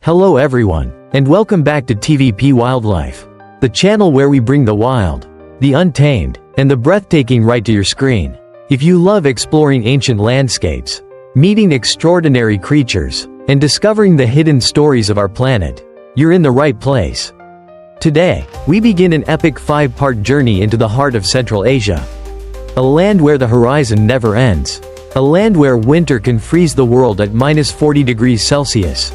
Hello everyone, and welcome back to TVP Wildlife, the channel where we bring the wild, the untamed, and the breathtaking right to your screen. If you love exploring ancient landscapes, meeting extraordinary creatures, and discovering the hidden stories of our planet, you're in the right place. Today, we begin an epic 5-part journey into the heart of Central Asia. A land where the horizon never ends. A land where winter can freeze the world at -40 degrees Celsius.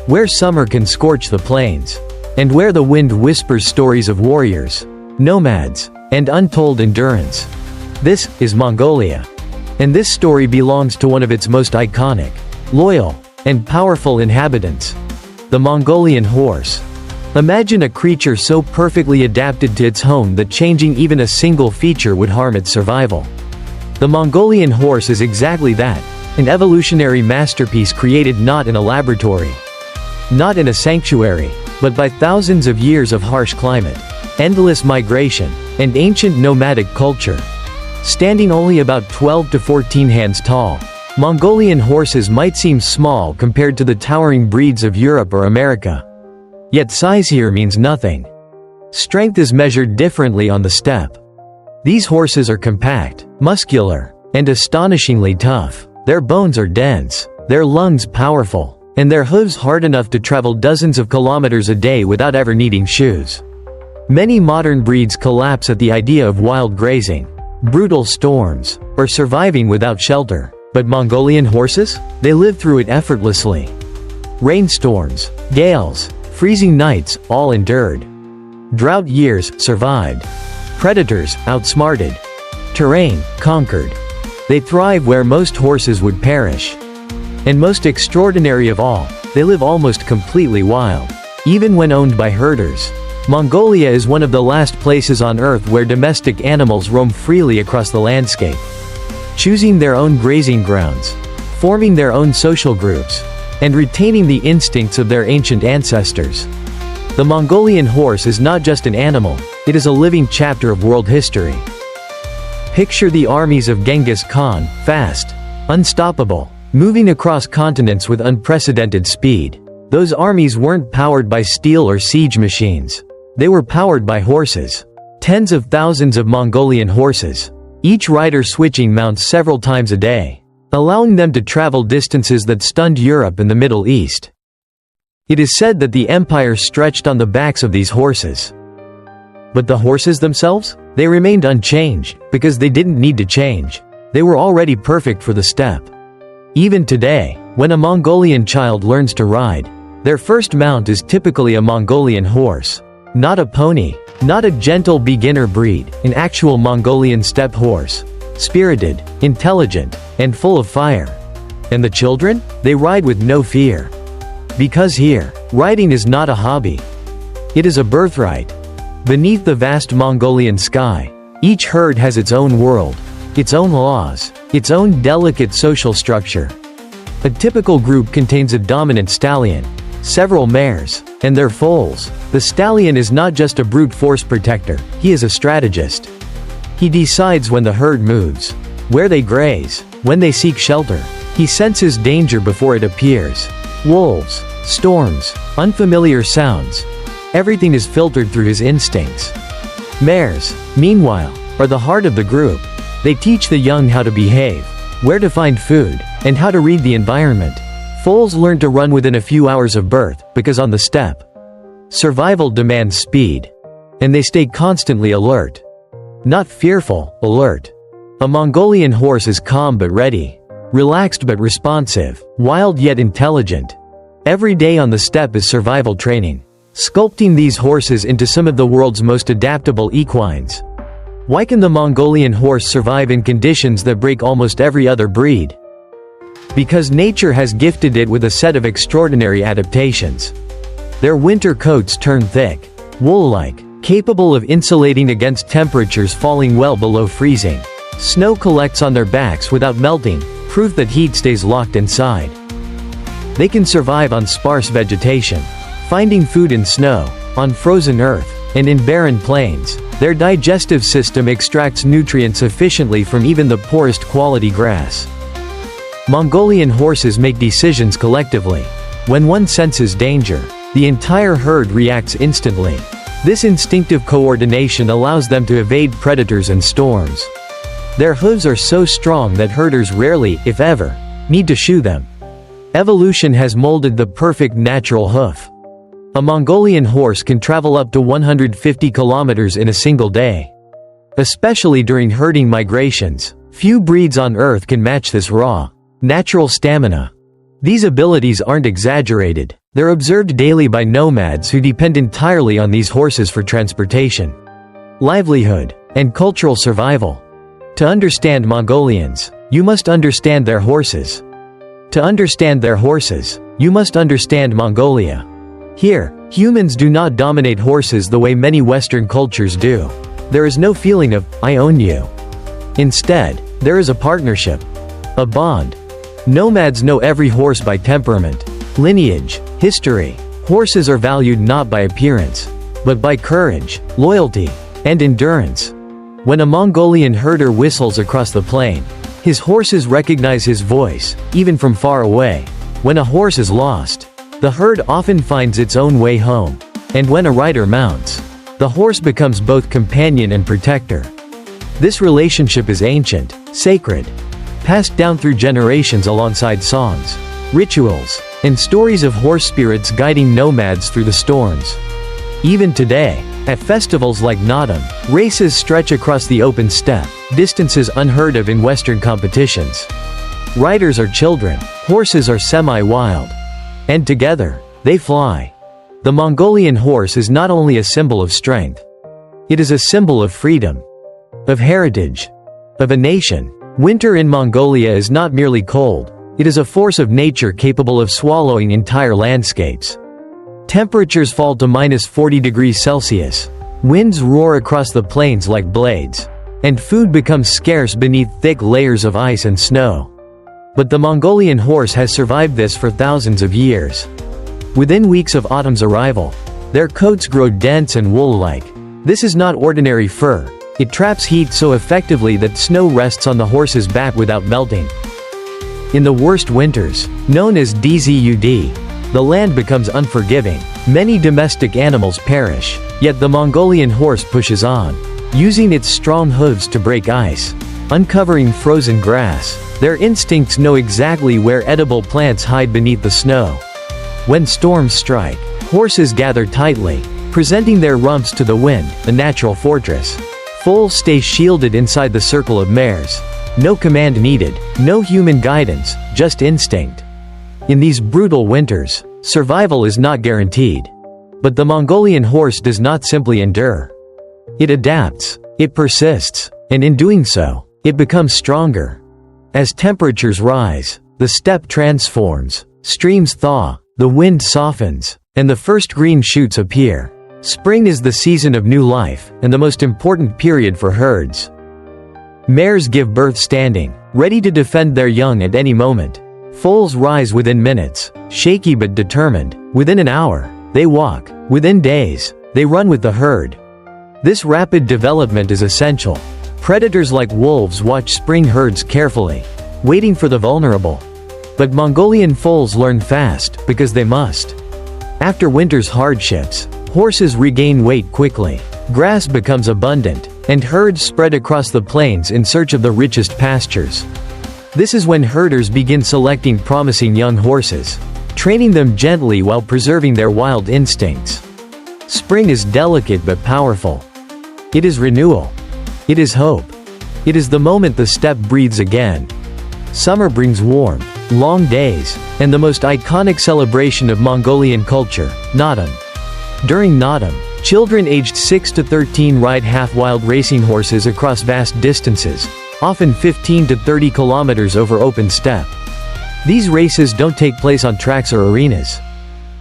Where summer can scorch the plains. And where the wind whispers stories of warriors, nomads, and untold endurance. This is Mongolia. And this story belongs to one of its most iconic, loyal, and powerful inhabitants, the Mongolian horse. Imagine a creature so perfectly adapted to its home that changing even a single feature would harm its survival. The Mongolian horse is exactly that, an evolutionary masterpiece created not in a laboratory, not in a sanctuary, but by thousands of years of harsh climate, endless migration, and ancient nomadic culture. Standing only about 12 to 14 hands tall, Mongolian horses might seem small compared to the towering breeds of Europe or America. Yet size here means nothing. Strength is measured differently on the steppe. These horses are compact, muscular, and astonishingly tough. Their bones are dense, their lungs powerful, and their hooves hard enough to travel dozens of kilometers a day without ever needing shoes. Many modern breeds collapse at the idea of wild grazing, brutal storms, or surviving without shelter. But Mongolian horses? They live through it effortlessly. Rainstorms, gales, freezing nights, all endured. Drought years, survived. Predators, outsmarted. Terrain, conquered. They thrive where most horses would perish. And most extraordinary of all, they live almost completely wild. Even when owned by herders. Mongolia is one of the last places on Earth where domestic animals roam freely across the landscape, choosing their own grazing grounds, forming their own social groups, and retaining the instincts of their ancient ancestors. The Mongolian horse is not just an animal, it is a living chapter of world history. Picture the armies of Genghis Khan, fast, unstoppable, moving across continents with unprecedented speed. Those armies weren't powered by steel or siege machines. They were powered by horses. Tens of thousands of Mongolian horses, each rider switching mounts several times a day, allowing them to travel distances that stunned Europe and the Middle East. It is said that the empire stretched on the backs of these horses. But the horses themselves? They remained unchanged, because they didn't need to change. They were already perfect for the steppe. Even today, when a Mongolian child learns to ride, their first mount is typically a Mongolian horse. Not a pony, not a gentle beginner breed, an actual Mongolian steppe horse. Spirited, intelligent, and full of fire. And the children? They ride with no fear. Because here, riding is not a hobby. It is a birthright. Beneath the vast Mongolian sky, each herd has its own world, its own laws, its own delicate social structure. A typical group contains a dominant stallion, several mares, and their foals. The stallion is not just a brute force protector, he is a strategist. He decides when the herd moves, where they graze, when they seek shelter. He senses danger before it appears. Wolves, storms, unfamiliar sounds. Everything is filtered through his instincts. Mares, meanwhile, are the heart of the group. They teach the young how to behave, where to find food, and how to read the environment. Foals learn to run within a few hours of birth, because on the steppe, survival demands speed. And they stay constantly alert. Not fearful, alert. A Mongolian horse is calm but ready, relaxed but responsive, wild yet intelligent. Every day on the steppe is survival training, sculpting these horses into some of the world's most adaptable equines. Why can the Mongolian horse survive in conditions that break almost every other breed? Because nature has gifted it with a set of extraordinary adaptations. Their winter coats turn thick, wool-like, capable of insulating against temperatures falling well below freezing. Snow collects on their backs without melting, proof that heat stays locked inside. They can survive on sparse vegetation, finding food in snow, on frozen earth, and in barren plains. Their digestive system extracts nutrients efficiently from even the poorest quality grass. Mongolian horses make decisions collectively. When one senses danger, the entire herd reacts instantly. This instinctive coordination allows them to evade predators and storms. Their hooves are so strong that herders rarely, if ever, need to shoe them. Evolution has molded the perfect natural hoof. A Mongolian horse can travel up to 150 kilometers in a single day. Especially during herding migrations, few breeds on Earth can match this raw, natural stamina. These abilities aren't exaggerated, they're observed daily by nomads who depend entirely on these horses for transportation, livelihood, and cultural survival. To understand Mongolians, you must understand their horses. To understand their horses, you must understand Mongolia. Here, humans do not dominate horses the way many Western cultures do. There is no feeling of, "I own you." Instead, there is a partnership, a bond. Nomads know every horse by temperament, lineage, history. Horses are valued not by appearance, but by courage, loyalty, and endurance. When a Mongolian herder whistles across the plain, his horses recognize his voice, even from far away. When a horse is lost, the herd often finds its own way home. And when a rider mounts, the horse becomes both companion and protector. This relationship is ancient, sacred, passed down through generations alongside songs, rituals, and stories of horse spirits guiding nomads through the storms. Even today, at festivals like Naadam, races stretch across the open steppe, distances unheard of in Western competitions. Riders are children, horses are semi-wild. And together, they fly. The Mongolian horse is not only a symbol of strength. It is a symbol of freedom, of heritage, of a nation. Winter in Mongolia is not merely cold, it is a force of nature capable of swallowing entire landscapes. Temperatures fall to -40 degrees Celsius. Winds roar across the plains like blades. And food becomes scarce beneath thick layers of ice and snow. But the Mongolian horse has survived this for thousands of years. Within weeks of autumn's arrival, their coats grow dense and wool-like. This is not ordinary fur. It traps heat so effectively that snow rests on the horse's back without melting. In the worst winters, known as DZUD, the land becomes unforgiving. Many domestic animals perish. Yet the Mongolian horse pushes on, using its strong hooves to break ice, uncovering frozen grass. Their instincts know exactly where edible plants hide beneath the snow. When storms strike, horses gather tightly, presenting their rumps to the wind, a natural fortress. Foals stay shielded inside the circle of mares. No command needed, no human guidance, just instinct. In these brutal winters, survival is not guaranteed. But the Mongolian horse does not simply endure. It adapts, it persists, and in doing so, it becomes stronger. As temperatures rise, the steppe transforms, streams thaw, the wind softens, and the first green shoots appear. Spring is the season of new life, and the most important period for herds. Mares give birth standing, ready to defend their young at any moment. Foals rise within minutes, shaky but determined. Within an hour, they walk. Within days, they run with the herd. This rapid development is essential. Predators like wolves watch spring herds carefully, waiting for the vulnerable. But Mongolian foals learn fast, because they must. After winter's hardships, horses regain weight quickly. Grass becomes abundant, and herds spread across the plains in search of the richest pastures. This is when herders begin selecting promising young horses, training them gently while preserving their wild instincts. Spring is delicate but powerful. It is renewal. It is hope. It is the moment the steppe breathes again. Summer brings warm, long days, and the most iconic celebration of Mongolian culture, Naadam. During Naadam, children aged 6 to 13 ride half-wild racing horses across vast distances, often 15 to 30 kilometers over open steppe. These races don't take place on tracks or arenas.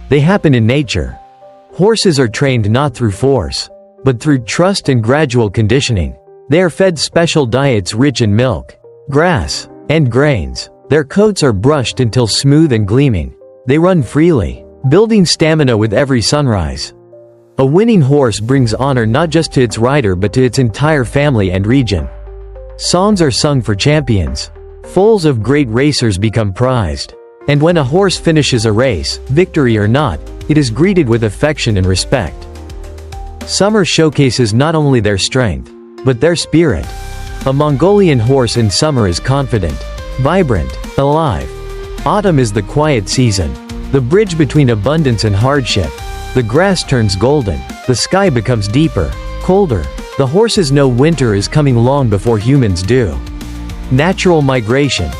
They happen in nature. Horses are trained not through force, but through trust and gradual conditioning. They are fed special diets rich in milk, grass, and grains. Their coats are brushed until smooth and gleaming. They run freely, building stamina with every sunrise. A winning horse brings honor not just to its rider but to its entire family and region. Songs are sung for champions. Foals of great racers become prized. And when a horse finishes a race, victory or not, it is greeted with affection and respect. Summer showcases not only their strength, but their spirit. A Mongolian horse in summer is confident, vibrant, alive. Autumn is the quiet season, the bridge between abundance and hardship. The grass turns golden, the sky becomes deeper, colder. The horses know winter is coming long before humans do. Natural migration.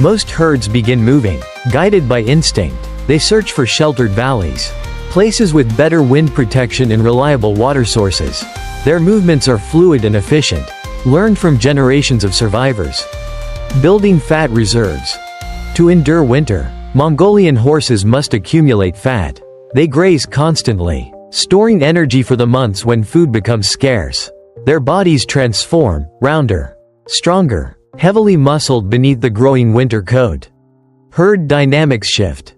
Most herds begin moving, guided by instinct. They search for sheltered valleys, places with better wind protection and reliable water sources. Their movements are fluid and efficient, learned from generations of survivors. Building fat reserves. To endure winter, Mongolian horses must accumulate fat. They graze constantly, storing energy for the months when food becomes scarce. Their bodies transform, rounder, stronger, heavily muscled beneath the growing winter coat. Herd dynamics shift.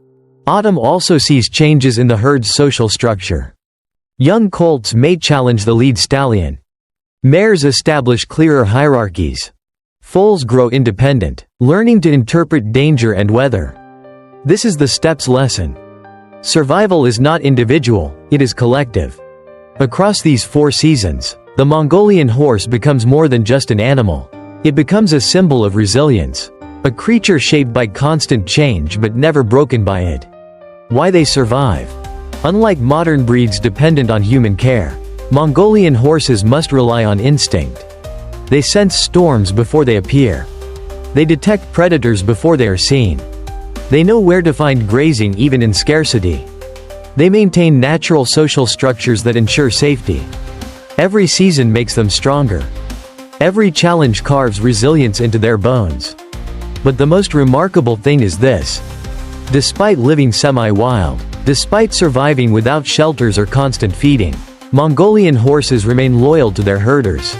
Autumn also sees changes in the herd's social structure. Young colts may challenge the lead stallion. Mares establish clearer hierarchies. Foals grow independent, learning to interpret danger and weather. This is the steppe's lesson. Survival is not individual, it is collective. Across these 4 seasons, the Mongolian horse becomes more than just an animal. It becomes a symbol of resilience, a creature shaped by constant change but never broken by it. Why they survive. Unlike modern breeds dependent on human care, Mongolian horses must rely on instinct. They sense storms before they appear. They detect predators before they are seen. They know where to find grazing even in scarcity. They maintain natural social structures that ensure safety. Every season makes them stronger. Every challenge carves resilience into their bones. But the most remarkable thing is this. Despite living semi-wild, despite surviving without shelters or constant feeding, Mongolian horses remain loyal to their herders.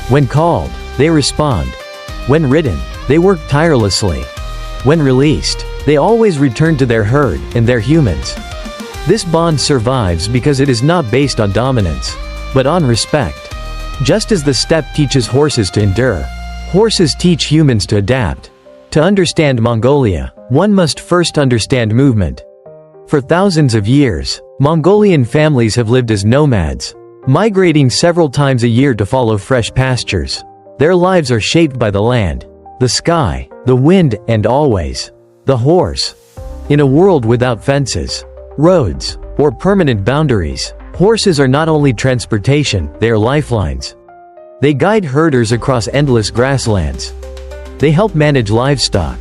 When called, they respond. When ridden, they work tirelessly. When released, they always return to their herd and their humans. This bond survives because it is not based on dominance, but on respect. Just as the steppe teaches horses to endure, horses teach humans to adapt. To understand Mongolia, one must first understand movement. For thousands of years, Mongolian families have lived as nomads, migrating several times a year to follow fresh pastures. Their lives are shaped by the land, the sky, the wind, and always, the horse. In a world without fences, roads, or permanent boundaries, horses are not only transportation, they are lifelines. They guide herders across endless grasslands. They help manage livestock.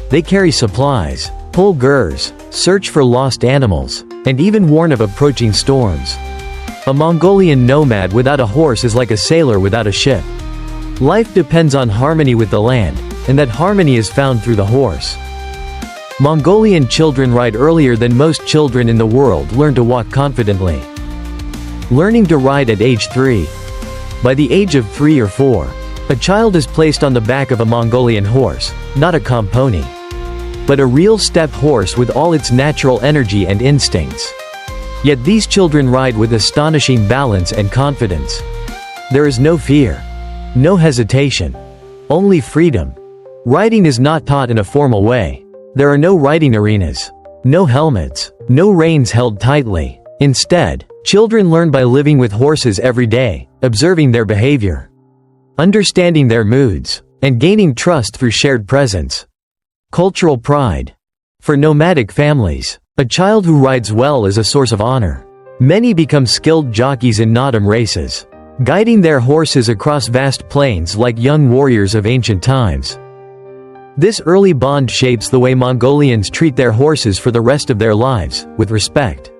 They carry supplies, pull gurs, search for lost animals, and even warn of approaching storms. A Mongolian nomad without a horse is like a sailor without a ship. Life depends on harmony with the land, and that harmony is found through the horse. Mongolian children ride earlier than most children in the world learn to walk confidently. Learning to ride at age 3. By the age of 3 or 4, a child is placed on the back of a Mongolian horse, not a comp pony, but a real steppe horse with all its natural energy and instincts. Yet these children ride with astonishing balance and confidence. There is no fear, no hesitation, only freedom. Riding is not taught in a formal way. There are no riding arenas, no helmets, no reins held tightly. Instead, children learn by living with horses every day, observing their behavior, understanding their moods, and gaining trust through shared presence. Cultural pride. For nomadic families, a child who rides well is a source of honor. Many become skilled jockeys in autumn races, guiding their horses across vast plains like young warriors of ancient times. This early bond shapes the way Mongolians treat their horses for the rest of their lives, with respect,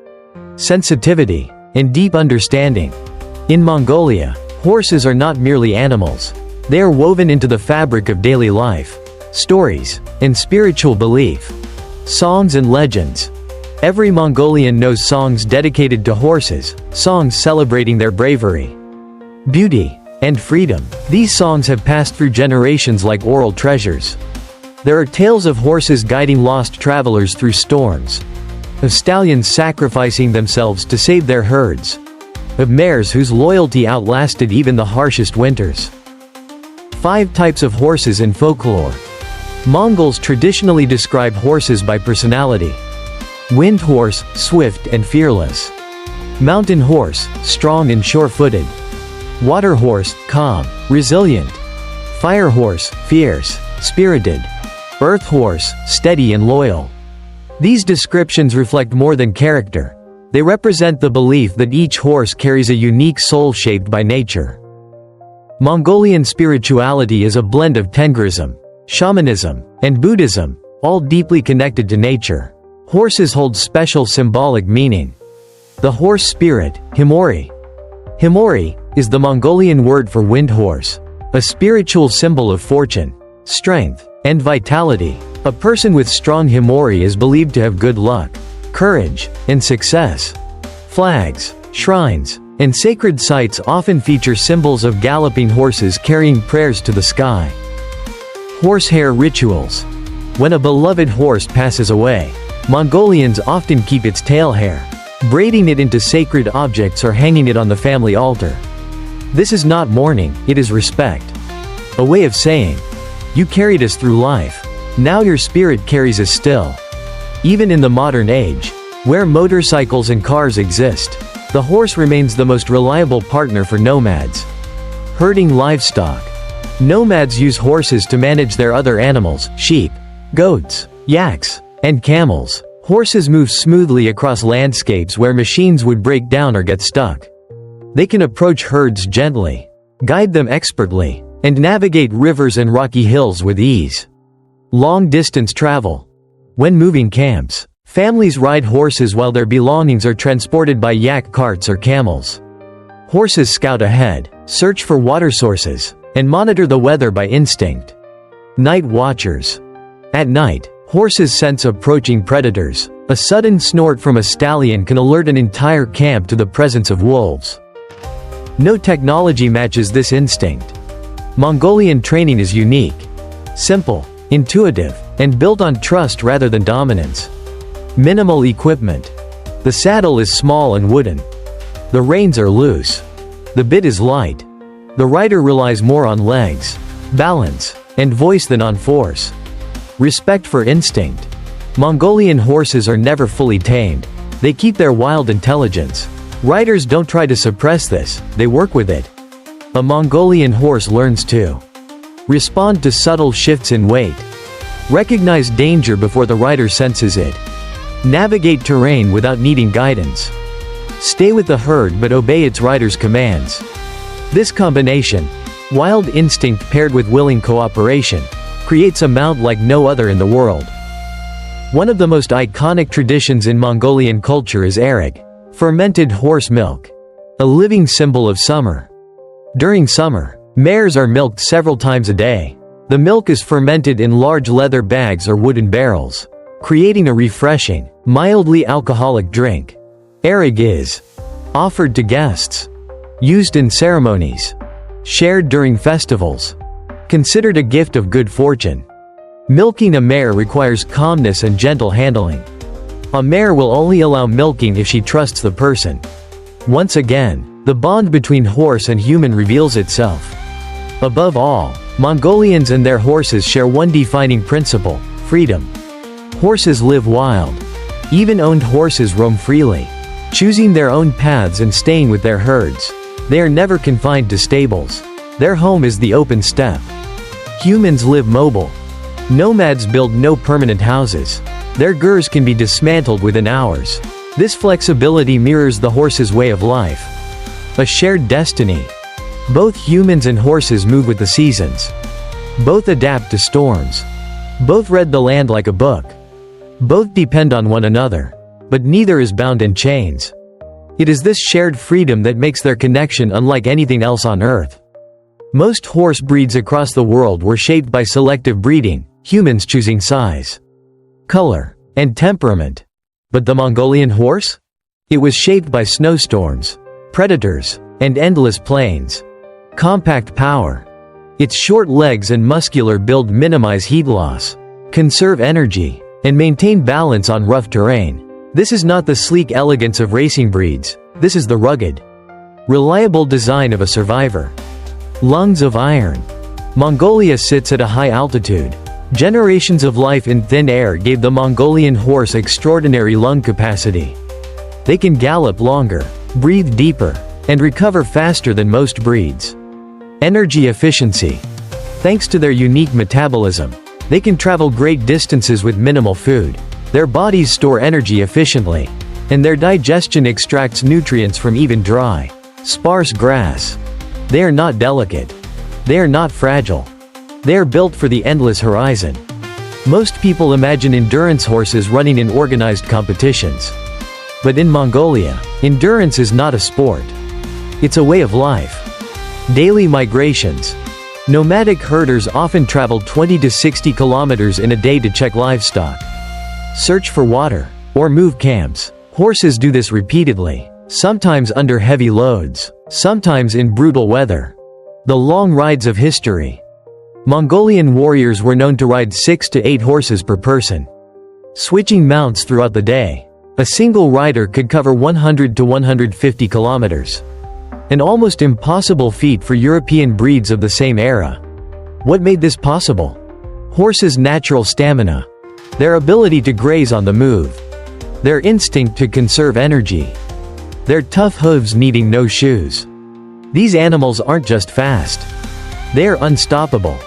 sensitivity, and deep understanding. In Mongolia, horses are not merely animals. They are woven into the fabric of daily life, stories, and spiritual belief. Songs and legends. Every Mongolian knows songs dedicated to horses, songs celebrating their bravery, beauty, and freedom. These songs have passed through generations like oral treasures. There are tales of horses guiding lost travelers through storms, of stallions sacrificing themselves to save their herds, of mares whose loyalty outlasted even the harshest winters. 5 types of horses in folklore. Mongols traditionally describe horses by personality. Wind horse, swift and fearless. Mountain horse, strong and sure-footed. Water horse, calm, resilient. Fire horse, fierce, spirited. Earth horse, steady and loyal. These descriptions reflect more than character. They represent the belief that each horse carries a unique soul shaped by nature. Mongolian spirituality is a blend of Tengrism, shamanism, and Buddhism, all deeply connected to nature. Horses hold special symbolic meaning. The horse spirit, Himori. Himori is the Mongolian word for wind horse, a spiritual symbol of fortune, strength, and vitality. A person with strong Himori is believed to have good luck, courage, and success. Flags, shrines, and sacred sites often feature symbols of galloping horses carrying prayers to the sky. Horsehair rituals. When a beloved horse passes away, Mongolians often keep its tail hair, braiding it into sacred objects or hanging it on the family altar. This is not mourning, it is respect. A way of saying, "You carried us through life. Now your spirit carries us still." Even in the modern age, where motorcycles and cars exist, the horse remains the most reliable partner for nomads. Herding livestock. Nomads use horses to manage their other animals, sheep, goats, yaks, and camels. Horses move smoothly across landscapes where machines would break down or get stuck. They can approach herds gently, guide them expertly, and navigate rivers and rocky hills with ease. Long-distance travel. When moving camps, families ride horses while their belongings are transported by yak carts or camels. Horses scout ahead, search for water sources, and monitor the weather by instinct. Night watchers. At night, horses sense approaching predators. A sudden snort from a stallion can alert an entire camp to the presence of wolves. No technology matches this instinct. Mongolian training is unique, simple, intuitive, and built on trust rather than dominance. Minimal equipment. The saddle is small and wooden. The reins are loose. The bit is light. The rider relies more on legs, balance, and voice than on force. Respect for instinct. Mongolian horses are never fully tamed. They keep their wild intelligence. Riders don't try to suppress this, they work with it. A Mongolian horse learns to respond to subtle shifts in weight, recognize danger before the rider senses it, navigate terrain without needing guidance, stay with the herd but obey its rider's commands. This combination, wild instinct paired with willing cooperation, creates a mount like no other in the world. One of the most iconic traditions in Mongolian culture is arag, fermented horse milk, a living symbol of summer. During summer, mares are milked several times a day. The milk is fermented in large leather bags or wooden barrels, creating a refreshing, mildly alcoholic drink. Arag is offered to guests, used in ceremonies, shared during festivals, considered a gift of good fortune. Milking a mare requires calmness and gentle handling. A mare will only allow milking if she trusts the person. Once again, the bond between horse and human reveals itself. Above all, Mongolians and their horses share one defining principle: freedom. Horses live wild. Even owned horses roam freely, choosing their own paths and staying with their herds. They are never confined to stables. Their home is the open steppe. Humans live mobile. Nomads build no permanent houses. Their gurs can be dismantled within hours. This flexibility mirrors the horse's way of life. A shared destiny. Both humans and horses move with the seasons. Both adapt to storms. Both read the land like a book. Both depend on one another. But neither is bound in chains. It is this shared freedom that makes their connection unlike anything else on Earth. Most horse breeds across the world were shaped by selective breeding, humans choosing size, color, and temperament. But the Mongolian horse? It was shaped by snowstorms, predators, and endless plains. Compact power. Its short legs and muscular build minimize heat loss, conserve energy, and maintain balance on rough terrain. This is not the sleek elegance of racing breeds, this is the rugged, reliable design of a survivor. Lungs of iron. Mongolia sits at a high altitude. Generations of life in thin air gave the Mongolian horse extraordinary lung capacity. They can gallop longer, breathe deeper, and recover faster than most breeds. Energy efficiency. Thanks to their unique metabolism, they can travel great distances with minimal food. Their bodies store energy efficiently, and their digestion extracts nutrients from even dry, sparse grass. They are not delicate. They are not fragile. They are built for the endless horizon. Most people imagine endurance horses running in organized competitions. But in Mongolia, endurance is not a sport. It's a way of life. Daily migrations. Nomadic herders often travel 20 to 60 kilometers in a day to check livestock, search for water, or move camps. Horses do this repeatedly, sometimes under heavy loads, sometimes in brutal weather. The long rides of history. Mongolian warriors were known to ride 6 to 8 horses per person, switching mounts throughout the day. A single rider could cover 100 to 150 kilometers. An almost impossible feat for European breeds of the same era. What made this possible? Horses' natural stamina. Their ability to graze on the move. Their instinct to conserve energy. Their tough hooves needing no shoes. These animals aren't just fast. They are unstoppable.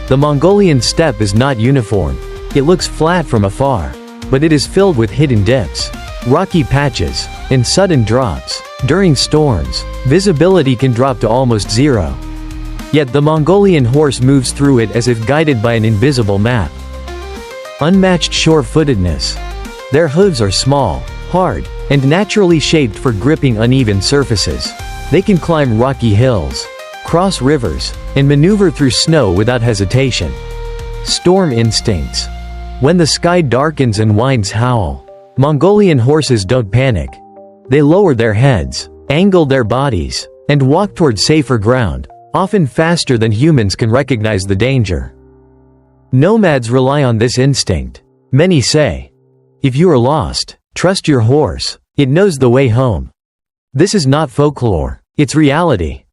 The Mongolian steppe is not uniform. It looks flat from afar, but it is filled with hidden dips, rocky patches, and sudden drops. During storms, visibility can drop to almost zero. Yet the Mongolian horse moves through it as if guided by an invisible map. Unmatched sure-footedness. Their hooves are small, hard, and naturally shaped for gripping uneven surfaces. They can climb rocky hills, cross rivers, and maneuver through snow without hesitation. Storm instincts. When the sky darkens and winds howl, Mongolian horses don't panic. They lower their heads, angle their bodies, and walk toward safer ground, often faster than humans can recognize the danger. Nomads rely on this instinct. Many say, if you are lost, trust your horse, it knows the way home. This is not folklore, it's reality.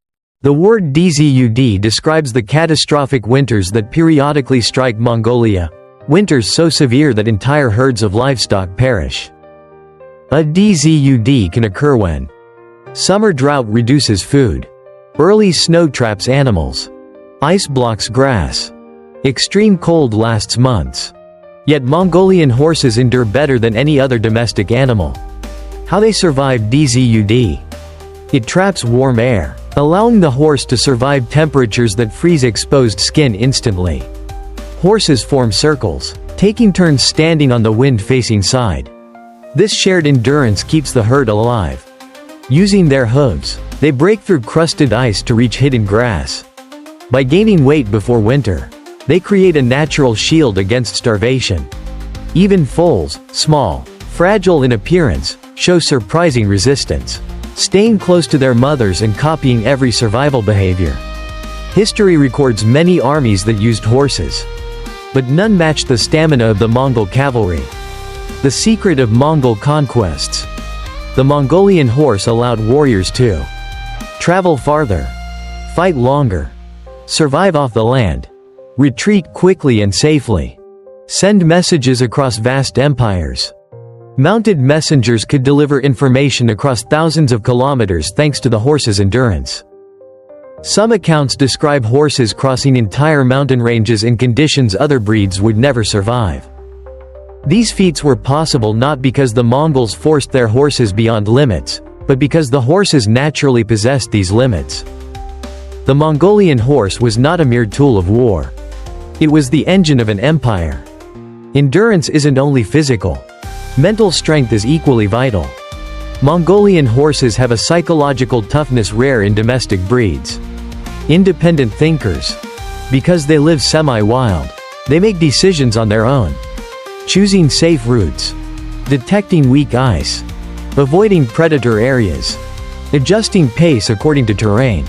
The word dzud describes the catastrophic winters that periodically strike Mongolia, winters so severe that entire herds of livestock perish. A dzud can occur when summer drought reduces food, early snow traps animals, ice blocks grass, extreme cold lasts months. Yet Mongolian horses endure better than any other domestic animal. How they survive dzud? It traps warm air, allowing the horse to survive temperatures that freeze exposed skin instantly. Horses form circles, taking turns standing on the wind-facing side. This shared endurance keeps the herd alive. Using their hooves, they break through crusted ice to reach hidden grass. By gaining weight before winter, they create a natural shield against starvation. Even foals, small, fragile in appearance, show surprising resistance, staying close to their mothers and copying every survival behavior. History records many armies that used horses, but none matched the stamina of the Mongol cavalry. The secret of Mongol conquests. The Mongolian horse allowed warriors to travel farther, fight longer, survive off the land, retreat quickly and safely, send messages across vast empires. Mounted messengers could deliver information across thousands of kilometers thanks to the horse's endurance. Some accounts describe horses crossing entire mountain ranges in conditions other breeds would never survive. These feats were possible not because the Mongols forced their horses beyond limits, but because the horses naturally possessed these limits. The Mongolian horse was not a mere tool of war. It was the engine of an empire. Endurance isn't only physical. Mental strength is equally vital. Mongolian horses have a psychological toughness rare in domestic breeds. Independent thinkers. Because they live semi-wild, they make decisions on their own. Choosing safe routes. Detecting weak ice. Avoiding predator areas. Adjusting pace according to terrain.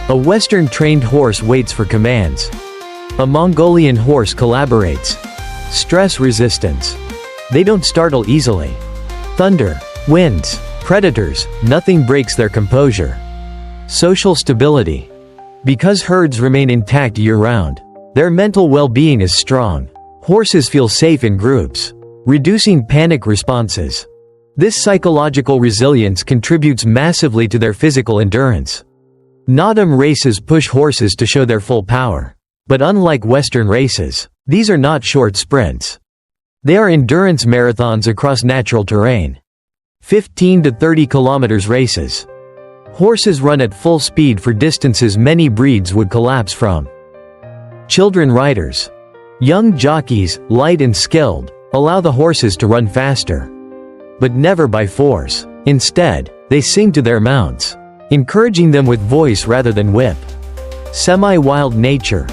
A Western-trained horse waits for commands. A Mongolian horse collaborates. Stress resistance. They don't startle easily. Thunder, winds, predators, nothing breaks their composure. Social stability. Because herds remain intact year-round, Their mental well-being is strong. Horses feel safe in groups, reducing panic responses. This psychological resilience contributes massively to their physical endurance. Nomadin races push horses to show their full power. But unlike Western races, these are not short sprints. They are endurance marathons across natural terrain. 15 to 30 kilometers races. Horses run at full speed for distances many breeds would collapse from. Children riders. Young jockeys, light and skilled, allow the horses to run faster. But never by force. Instead, they sing to their mounts, encouraging them with voice rather than whip. Semi-wild nature.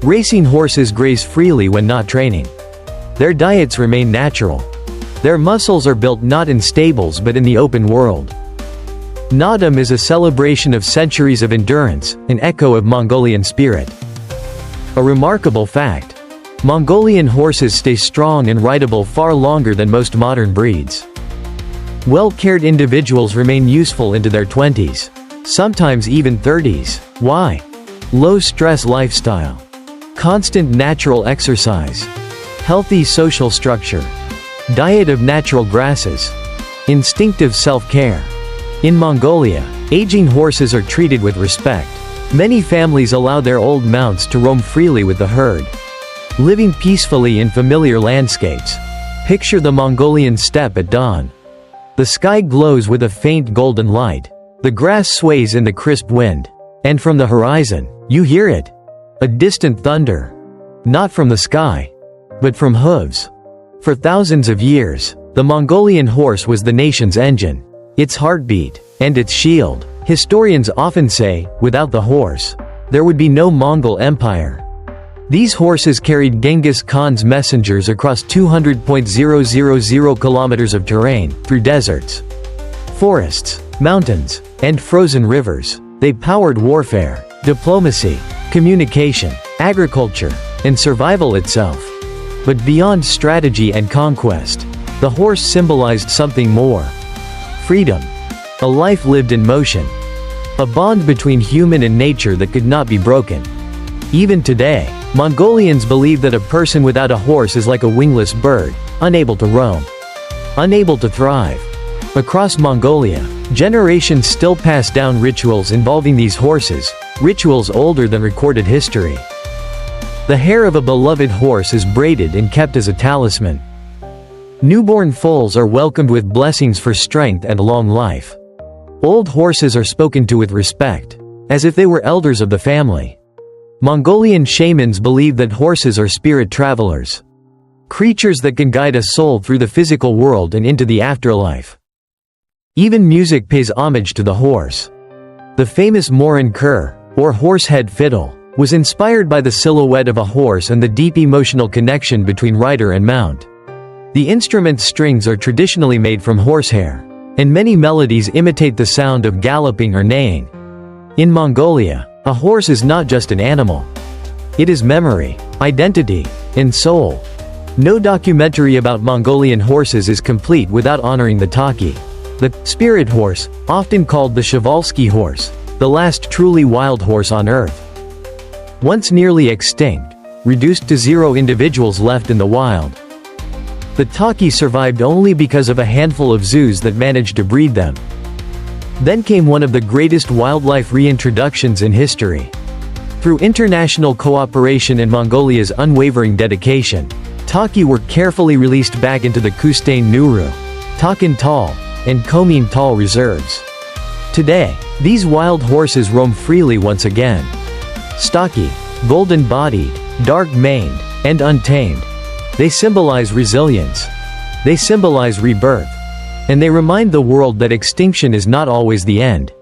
Racing horses graze freely when not training. Their diets remain natural. Their muscles are built not in stables but in the open world. Nomadin is a celebration of centuries of endurance, an echo of Mongolian spirit. A remarkable fact: Mongolian horses stay strong and rideable far longer than most modern breeds. Well-cared individuals remain useful into their 20s, sometimes even 30s. Why? Low-stress lifestyle. Constant natural exercise. Healthy social structure. Diet of natural grasses. Instinctive self-care. In Mongolia, aging horses are treated with respect. Many families allow their old mounts to roam freely with the herd, living peacefully in familiar landscapes. Picture the Mongolian steppe at dawn. The sky glows with a faint golden light. The grass sways in the crisp wind. And from the horizon, you hear it. A distant thunder. Not from the sky, but from hooves. For thousands of years, the Mongolian horse was the nation's engine, its heartbeat, and its shield. Historians often say, without the horse, there would be no Mongol Empire. These horses carried Genghis Khan's messengers across 200.000 kilometers of terrain, through deserts, forests, mountains, and frozen rivers. They powered warfare, diplomacy, communication, agriculture, and survival itself. But beyond strategy and conquest, the horse symbolized something more. Freedom. A life lived in motion. A bond between human and nature that could not be broken. Even today, Mongolians believe that a person without a horse is like a wingless bird, unable to roam, unable to thrive. Across Mongolia, generations still pass down rituals involving these horses, rituals older than recorded history. The hair of a beloved horse is braided and kept as a talisman. Newborn foals are welcomed with blessings for strength and long life. Old horses are spoken to with respect, as if they were elders of the family. Mongolian shamans believe that horses are spirit travelers, creatures that can guide a soul through the physical world and into the afterlife. Even music pays homage to the horse. The famous Morin Kur, or horsehead fiddle, was inspired by the silhouette of a horse and the deep emotional connection between rider and mount. The instrument's strings are traditionally made from horsehair, and many melodies imitate the sound of galloping or neighing. In Mongolia, a horse is not just an animal. It is memory, identity, and soul. No documentary about Mongolian horses is complete without honoring the taki, the spirit horse, often called the Przewalski horse, the last truly wild horse on earth. Once nearly extinct, reduced to 0 individuals left in the wild. The taki survived only because of a handful of zoos that managed to breed them. Then came one of the greatest wildlife reintroductions in history. Through international cooperation and Mongolia's unwavering dedication, taki were carefully released back into the Kustane Nuru, Takin Tal, and Komin Tal reserves. Today, these wild horses roam freely once again. Stocky, golden-bodied, dark-maned, and untamed. They symbolize resilience. They symbolize rebirth. And they remind the world that extinction is not always the end.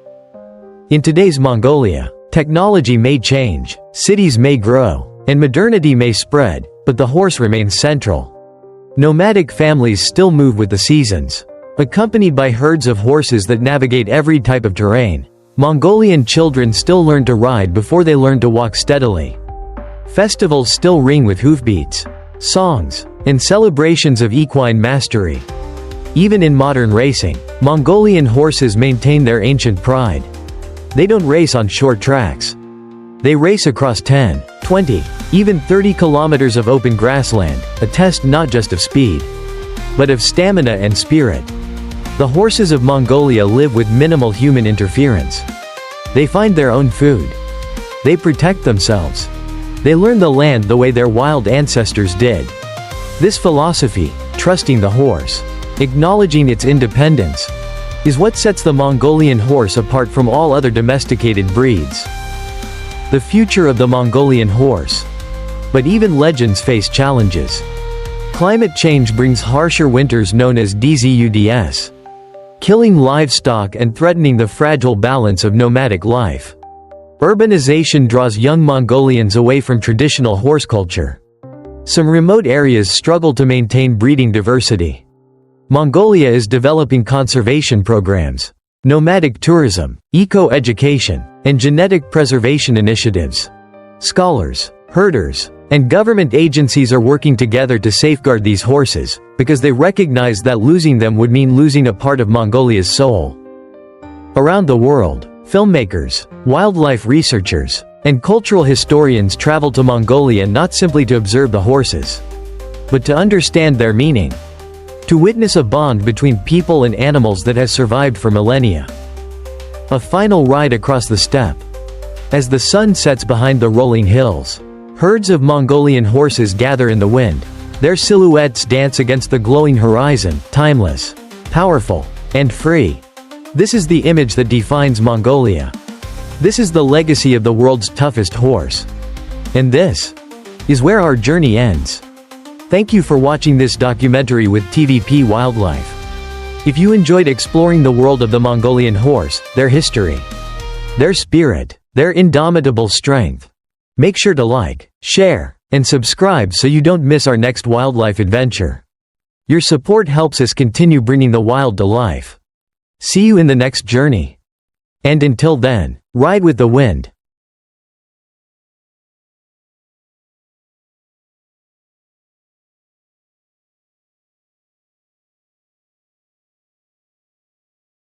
In today's Mongolia, technology may change, cities may grow, and modernity may spread, but the horse remains central. Nomadic families still move with the seasons, accompanied by herds of horses that navigate every type of terrain. Mongolian children still learn to ride before they learn to walk steadily. Festivals still ring with hoofbeats, songs, and celebrations of equine mastery. Even in modern racing, Mongolian horses maintain their ancient pride. They don't race on short tracks. They race across 10, 20, even 30 kilometers of open grassland, a test not just of speed, but of stamina and spirit. The horses of Mongolia live with minimal human interference. They find their own food. They protect themselves. They learn the land the way their wild ancestors did. This philosophy, trusting the horse, acknowledging its independence, is what sets the Mongolian horse apart from all other domesticated breeds. The future of the Mongolian horse. But even legends face challenges. Climate change brings harsher winters known as DZUDS, killing livestock and threatening the fragile balance of nomadic life. Urbanization draws young Mongolians away from traditional horse culture. Some remote areas struggle to maintain breeding diversity. Mongolia is developing conservation programs, nomadic tourism, eco-education, and genetic preservation initiatives. Scholars, herders, and government agencies are working together to safeguard these horses, because they recognize that losing them would mean losing a part of Mongolia's soul. Around the world, filmmakers, wildlife researchers, and cultural historians travel to Mongolia not simply to observe the horses, but to understand their meaning, to witness a bond between people and animals that has survived for millennia. A final ride across the steppe. As the sun sets behind the rolling hills, herds of Mongolian horses gather in the wind. Their silhouettes dance against the glowing horizon, timeless, powerful, and free. This is the image that defines Mongolia. This is the legacy of the world's toughest horse. And this is where our journey ends. Thank you for watching this documentary with TVP Wildlife. If you enjoyed exploring the world of the Mongolian horse, their history, their spirit, their indomitable strength, make sure to like, share, and subscribe so you don't miss our next wildlife adventure. Your support helps us continue bringing the wild to life. See you in the next journey. And until then, ride with the wind.